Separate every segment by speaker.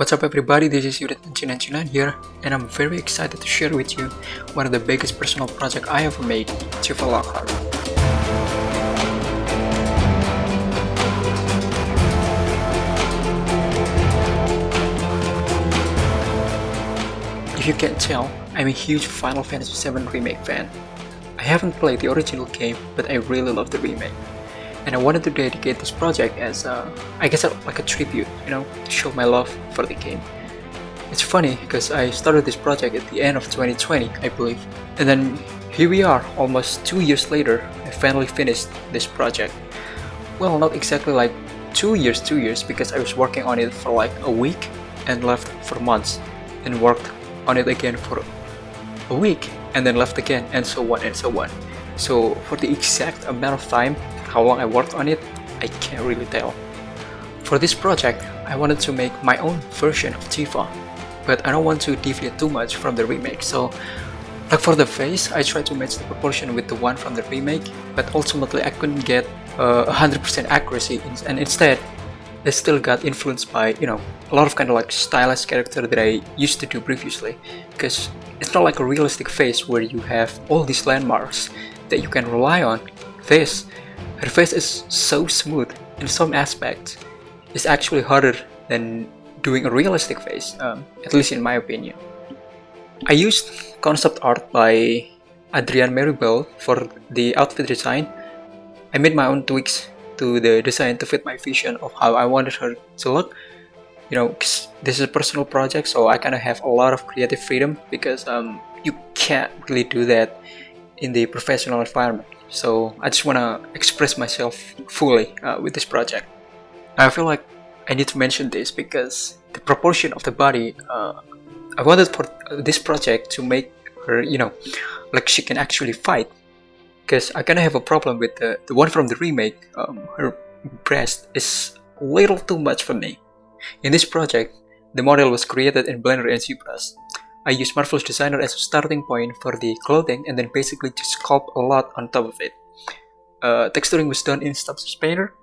Speaker 1: What's up everybody, this is Yudit99 here, and I'm very excited to share with you one of the biggest personal projects I ever made, Tifa Lockhart. If you can't tell, I'm a huge Final Fantasy VII Remake fan. I haven't played the original game, but I really love the remake. And I wanted to dedicate this project as like a tribute, to show my love for the game. It's funny because I started this project at the end of 2020, I believe. And then here we are, almost 2 years later, I finally finished this project. Well, not exactly like 2 years because I was working on it for like a week and left for months, and worked on it again for a week and then left again, and so on and so on. So for the exact amount of time, how long I worked on it, I can't really tell. For this project, I wanted to make my own version of Tifa, but I don't want to deviate too much from the remake. So like for the face, I tried to match the proportion with the one from the remake, but ultimately I couldn't get 100% accuracy, and instead I still got influenced by a lot of kind of like stylized character that I used to do previously, because it's not like a realistic face where you have all these landmarks that you can rely on. Her face is so smooth in some aspects. It's actually harder than doing a realistic face, at least in my opinion. I used concept art by Adrian Maribel for the outfit design. I made my own tweaks to the design to fit my vision of how I wanted her to look. 'Cause this is a personal project, so I kind of have a lot of creative freedom, because you can't really do that in the professional environment. So I just want to express myself fully with this project. I feel like I need to mention this because the proportion of the body, I wanted for this project to make her, like she can actually fight. Because I kind of have a problem with the one from the remake. Her breast is a little too much for me. In this project, the model was created in Blender and C++. I used Marvelous Designer as a starting point for the clothing, and then basically just sculpt a lot on top of it. Texturing was done in Substance Painter,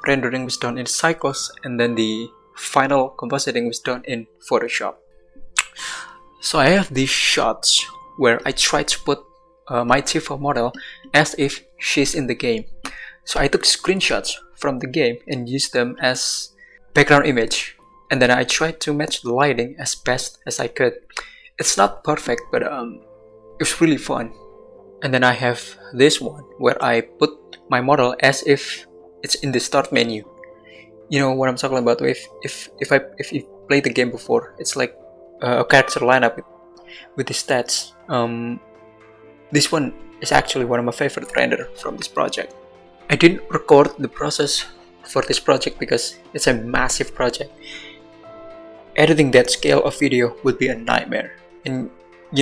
Speaker 1: rendering was done in Cycles, and then the final compositing was done in Photoshop. So I have these shots where I try to put my Tifa model as if she's in the game. So I took screenshots from the game and used them as background image. And then I tried to match the lighting as best as I could. It's not perfect, but it was really fun. And then I have this one where I put my model as if it's in the start menu. You know what I'm talking about? If you played the game before, it's like a character lineup with the stats. This one is actually one of my favorite render from this project. I didn't record the process for this project because it's a massive project. Editing that scale of video would be a nightmare, and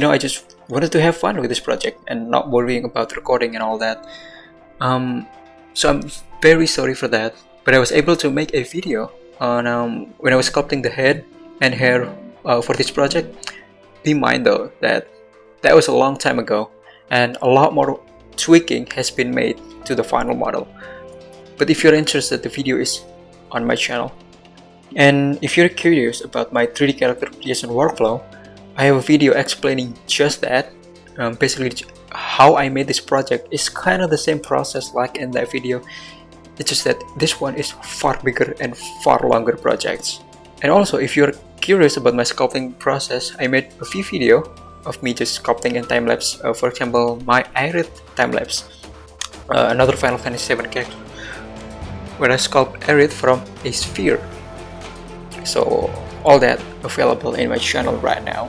Speaker 1: I just wanted to have fun with this project and not worrying about recording and all that. So I'm very sorry for that, but I was able to make a video on when I was sculpting the head and hair for this project. Be in mind though that was a long time ago, and a lot more tweaking has been made to the final model. But if you're interested, the video is on my channel. And if you're curious about my 3D character creation workflow, I have a video explaining just that. Basically, how I made this project is kind of the same process like in that video. It's just that this one is far bigger and far longer projects. And also, if you're curious about my sculpting process, I made a few videos of me just sculpting in time-lapse. For example, my Aerith time-lapse, another Final Fantasy VII character, where I sculpt Aerith from a sphere. So all that available in my channel right now.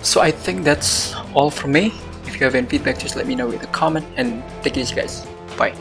Speaker 1: So I think that's all from me. If you have any feedback, just let me know in the comment, and take it easy guys. Bye.